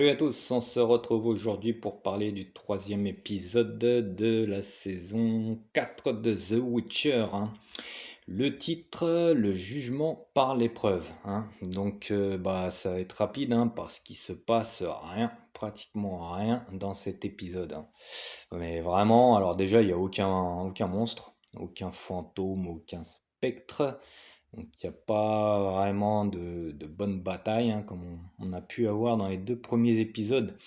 Salut à tous, on se retrouve aujourd'hui pour parler du troisième épisode de la saison 4 de The Witcher, hein. Le titre, le jugement par l'épreuve, hein. Donc ça va être rapide, hein, parce qu'il se passe rien, pratiquement rien dans cet épisode, hein. Mais vraiment, alors déjà il n'y a aucun monstre, aucun fantôme, aucun spectre. Donc il n'y a pas vraiment de bonne bataille, hein, comme on a pu avoir dans les deux premiers épisodes.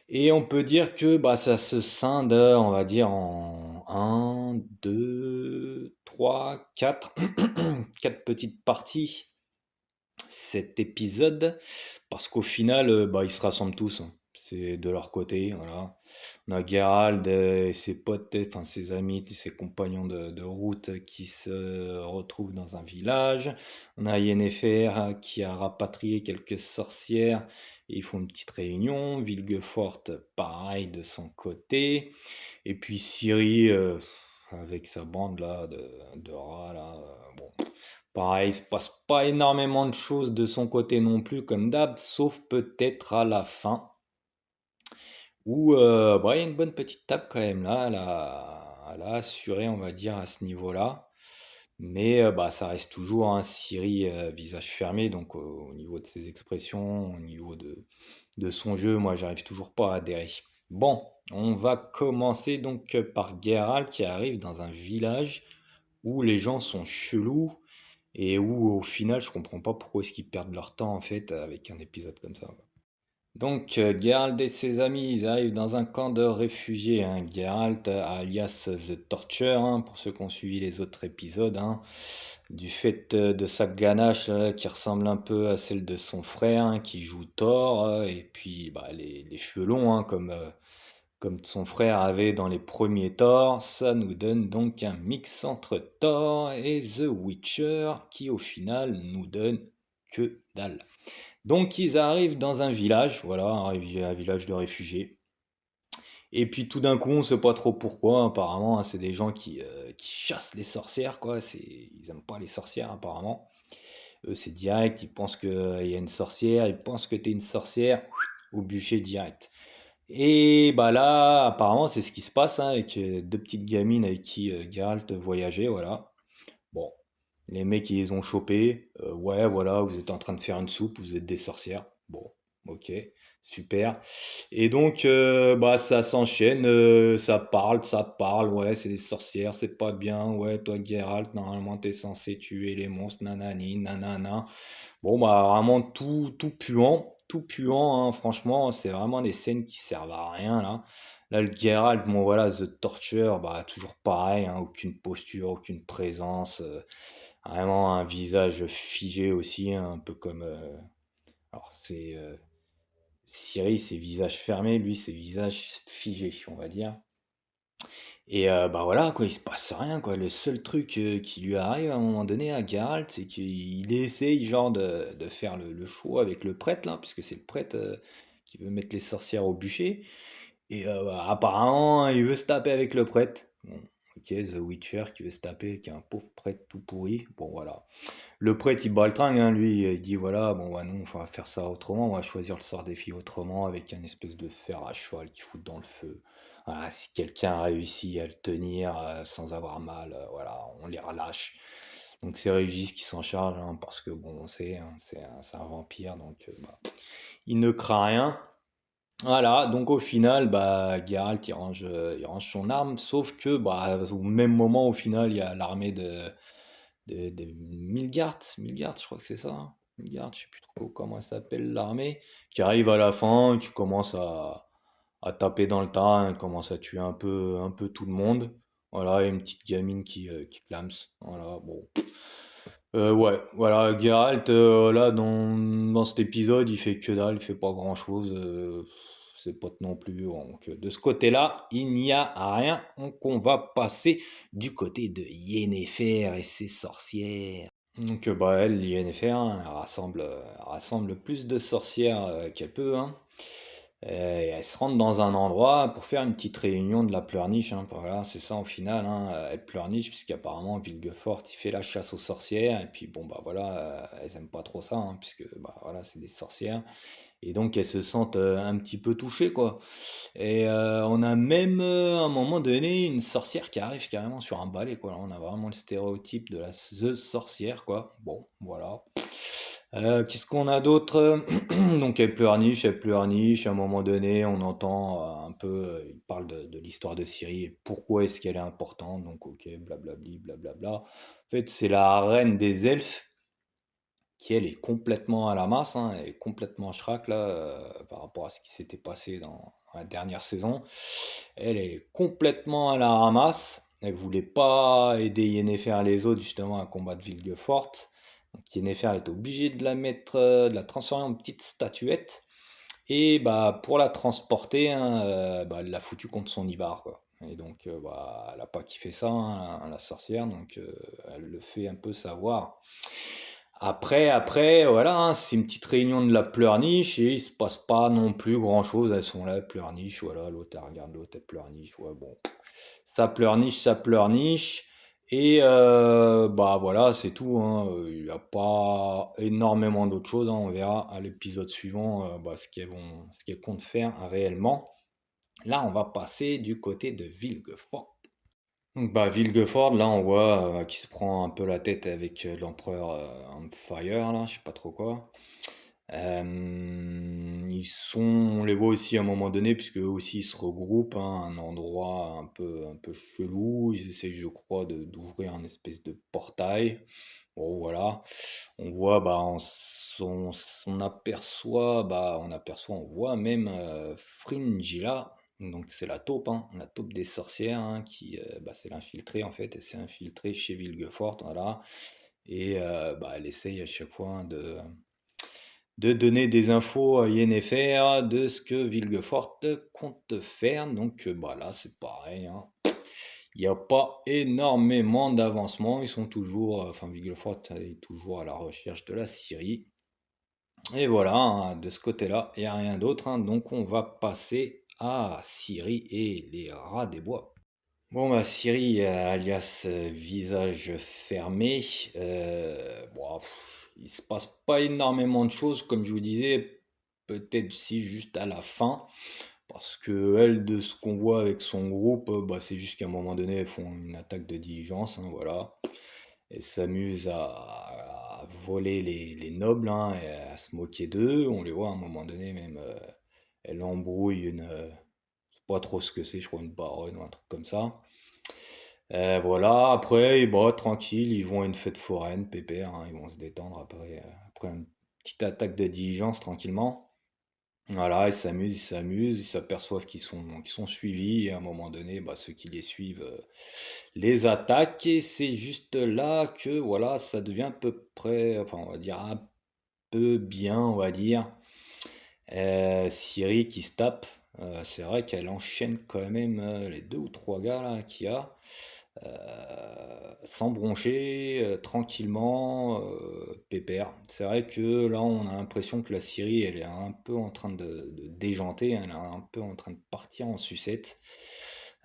Et on peut dire que ça se scinde, on va dire, en un, 2, 3, 4, 4 petites parties cet épisode, parce qu'au final, ils se rassemblent tous, hein. C'est de leur côté, voilà. On a Geralt et ses potes, enfin ses amis, ses compagnons de route qui se retrouvent dans un village. On a Yennefer qui a rapatrié quelques sorcières et ils font une petite réunion. Vilgefort, pareil de son côté. Et puis Ciri, avec sa bande là de rats là, bon. Pareil, il se passe pas énormément de choses de son côté non plus, comme d'hab, sauf peut-être à la fin, où il y a une bonne petite tape quand même là, elle a assuré, on va dire, à ce niveau-là. Mais ça reste toujours un Siri visage fermé, donc au niveau de ses expressions, au niveau de son jeu, moi j'arrive toujours pas à adhérer. Bon, on va commencer donc par Geralt qui arrive dans un village où les gens sont chelous et où au final je comprends pas pourquoi est-ce qu'ils perdent leur temps en fait avec un épisode comme ça. Donc Geralt et ses amis ils arrivent dans un camp de réfugiés, hein. Geralt alias The Torture, hein, pour ceux qui ont suivi les autres épisodes, hein. Du fait de sa ganache qui ressemble un peu à celle de son frère, hein, qui joue Thor, et puis les cheveux longs, hein, comme son frère avait dans les premiers Thor. Ça nous donne donc un mix entre Thor et The Witcher qui au final nous donne que dalle. Donc ils arrivent dans un village, voilà, un village de réfugiés. Et puis tout d'un coup, on sait pas trop pourquoi, apparemment, hein, c'est des gens qui chassent les sorcières, quoi. Ils aiment pas les sorcières, apparemment. Eux, c'est direct, ils pensent qu'il y a une sorcière, ils pensent que t'es une sorcière, au bûcher direct. Et là, apparemment, c'est ce qui se passe, hein, avec deux petites gamines avec qui Geralt voyageait, voilà. Bon, les mecs, ils les ont chopés. Ouais, voilà, vous êtes en train de faire une soupe, vous êtes des sorcières. Bon, ok, super. Et donc, ça s'enchaîne, ça parle, ouais, c'est des sorcières, c'est pas bien, ouais, toi, Geralt, normalement, t'es censé tuer les monstres, nanani, nanana. Bon, vraiment tout puant, hein, franchement, c'est vraiment des scènes qui servent à rien, là. Là, le Geralt, bon, voilà, The Torture, toujours pareil, hein, aucune posture, aucune présence, vraiment un visage figé aussi, hein, un peu comme, alors c'est, Ciri, c'est visage fermé, lui, c'est visage figé, on va dire. Et voilà, quoi, il se passe rien, quoi. Le seul truc qui lui arrive à un moment donné à Geralt, c'est qu'il essaye, genre, de faire le show avec le prêtre, là, puisque c'est le prêtre qui veut mettre les sorcières au bûcher. Et apparemment, il veut se taper avec le prêtre. Bon, ok, The Witcher qui veut se taper avec un pauvre prêtre tout pourri. Bon, voilà. Le prêtre, il baltringue, hein, lui, il dit voilà, bon, bah, nous, on va faire ça autrement, on va choisir le sort des filles autrement, avec un espèce de fer à cheval qui fout dans le feu. Voilà, si quelqu'un réussit à le tenir sans avoir mal, voilà, on les relâche. Donc c'est Régis qui s'en charge, hein, parce que bon, on sait, hein, c'est un vampire, donc il ne craint rien. Voilà, donc au final, Geralt il range son arme, sauf que au même moment, au final, il y a l'armée de Milgard, je crois que c'est ça, hein. Milgard, je sais plus trop comment elle s'appelle l'armée, qui arrive à la fin, qui commence à taper dans le tas, hein, commence à tuer un peu tout le monde. Voilà, et une petite gamine qui clams. Voilà, bon. Ouais, voilà, Geralt, là, dans cet épisode, il fait que dalle, il fait pas grand-chose. Ses potes non plus. Donc, de ce côté-là, il n'y a rien. Donc, on va passer du côté de Yennefer et ses sorcières. Donc, elle, Yennefer, hein, elle rassemble le plus de sorcières qu'elle peut, hein. Et elle se rendent dans un endroit pour faire une petite réunion de la pleurniche, hein. Voilà, c'est ça au final, hein. Elle pleurniche puisqu'apparemment Vilgefort il fait la chasse aux sorcières et puis bon voilà, elles aiment pas trop ça, hein, puisque voilà, c'est des sorcières. et donc elles se sentent un petit peu touchées, quoi. Et on a même à un moment donné une sorcière qui arrive carrément sur un balai, quoi. Là, on a vraiment le stéréotype de la the sorcière, quoi. Bon, voilà. Qu'est-ce qu'on a d'autre? Donc elle pleurniche, à un moment donné, on entend un peu, il parle de l'histoire de Syrie et pourquoi est-ce qu'elle est importante, donc ok, blablabli, blablabla. En fait, c'est la reine des elfes qui, elle, est complètement à la masse, hein, elle est complètement schrack, là, par rapport à ce qui s'était passé dans la dernière saison. Elle est complètement à la ramasse, elle voulait pas aider Yennefer et les autres, justement, à combattre Vilgefort. Donc Yennefer, elle était obligée de la mettre, de la transformer en petite statuette. Et bah pour la transporter, hein, bah, elle l'a foutu contre son Ibar, quoi. Et donc bah, elle a pas kiffé ça, hein, la sorcière, donc elle le fait un peu savoir. Après, voilà, hein, c'est une petite réunion de la pleurniche et il se passe pas non plus grand-chose. Elles sont là, elles pleurnichent, voilà, l'autre elle regarde l'autre, elle pleurniche, ouais, bon. Ça pleurniche, ça pleurniche. Et bah voilà, c'est tout, hein. Il n'y a pas énormément d'autres choses, hein. On verra à l'épisode suivant bah, ce qu'elles comptent faire réellement. Là, on va passer du côté de Vilgefort. Donc bah Vilgefort, là on voit qui se prend un peu la tête avec l'empereur Empire, là, je sais pas trop quoi. On les voit aussi à un moment donné, puisque eux aussi ils se regroupent, hein, à un endroit un peu chelou. Ils essaient, je crois, d'ouvrir un espèce de portail. Bon, voilà. On voit, bah, on aperçoit, on voit même Fringilla. Donc c'est la taupe, hein, la taupe des sorcières, hein, qui, bah, c'est l'infiltrée en fait. Elle s'est infiltrée chez Vilgefort, voilà. Et bah, elle essaye à chaque fois, hein, de donner des infos à Yennefer de ce que Vilgefort compte faire. Donc bah là, c'est pareil, hein. Il n'y a pas énormément d'avancement. Ils sont toujours, enfin Vilgefort est toujours à la recherche de la Syrie. Et voilà, hein, de ce côté-là, il n'y a rien d'autre, hein. Donc on va passer à Syrie et les rats des bois. Bon, bah, Syrie, alias visage fermé, bon, il se passe pas énormément de choses, comme je vous disais, peut-être si juste à la fin, parce que elle, de ce qu'on voit avec son groupe, bah, c'est juste qu'à un moment donné, elles font une attaque de diligence, hein, voilà. Elles s'amusent à voler les nobles, hein, et à se moquer d'eux. On les voit à un moment donné, même, elle embrouille je sais pas trop ce que c'est, je crois une baronne ou un truc comme ça. Voilà, après, bah, tranquille, ils vont à une fête foraine, pépère, hein, ils vont se détendre après une petite attaque de diligence tranquillement. Voilà, ils s'amusent, ils s'aperçoivent qu'ils sont suivis, et à un moment donné, bah, ceux qui les suivent les attaquent, et c'est juste là que voilà, ça devient à peu près, enfin, on va dire un peu bien, on va dire. Siri qui se tape, c'est vrai qu'elle enchaîne quand même les deux ou trois gars là qu'il y a. Sans broncher, tranquillement, pépère. C'est vrai que là, on a l'impression que la Syrie, elle est un peu en train de déjanter, hein, elle est un peu en train de partir en sucette.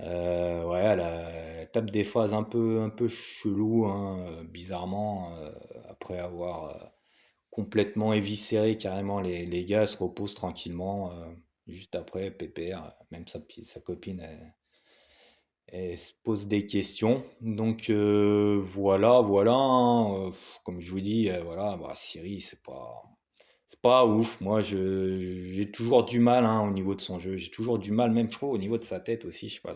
Ouais, elle tape des phases un peu chelou, hein, bizarrement, après avoir complètement éviscéré carrément les gars, elle se repose tranquillement, juste après, pépère, même sa copine, elle se pose des questions. Donc voilà, hein, comme je vous dis, voilà, bah, Siri, c'est pas ouf. Moi, j'ai toujours du mal, hein, au niveau de son jeu. J'ai toujours du mal, même je trouve au niveau de sa tête aussi. Je sais pas,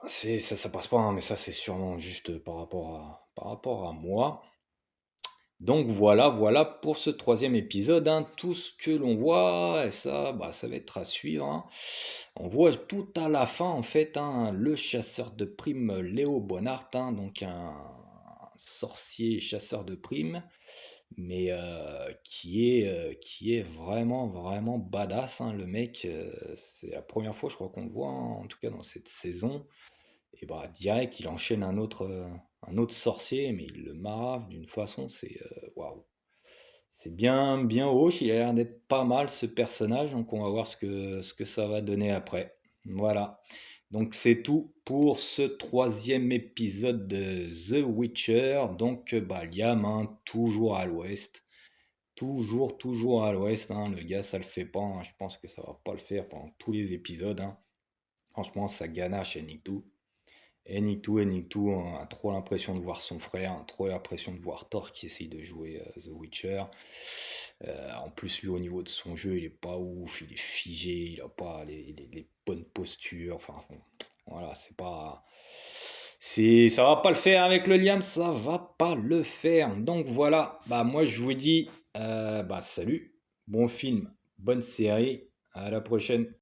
ça passe pas, hein, mais ça c'est sûrement juste par rapport à moi. Donc voilà pour ce troisième épisode, hein. Tout ce que l'on voit, et ça, bah, ça va être à suivre, hein. On voit tout à la fin, en fait, hein, le chasseur de primes Léo Bonnard, hein, donc un sorcier chasseur de primes, mais qui est vraiment, vraiment badass, hein, le mec. C'est la première fois, je crois qu'on le voit, hein, en tout cas dans cette saison. Et bah direct, il enchaîne un autre sorcier, mais il le marave d'une façon, c'est waouh. C'est bien, bien haut, il a l'air d'être pas mal ce personnage, donc on va voir ce que ça va donner après. Voilà. Donc c'est tout pour ce troisième épisode de The Witcher. Donc bah Liam, hein, toujours à l'ouest, Toujours à l'ouest, hein. Le gars, ça le fait pas, hein. Je pense que ça va pas le faire pendant tous les épisodes, hein. Franchement, ça ganache et nique tout. Et nique tout, on a trop l'impression de voir son frère, trop l'impression de voir Thor qui essaye de jouer The Witcher. En plus, lui, au niveau de son jeu, il est pas ouf, il est figé, il a pas les bonnes postures. Enfin, bon, voilà, ça va pas le faire avec le Liam, ça va pas le faire. Donc voilà, bah moi je vous dis, bah salut, bon film, bonne série, à la prochaine.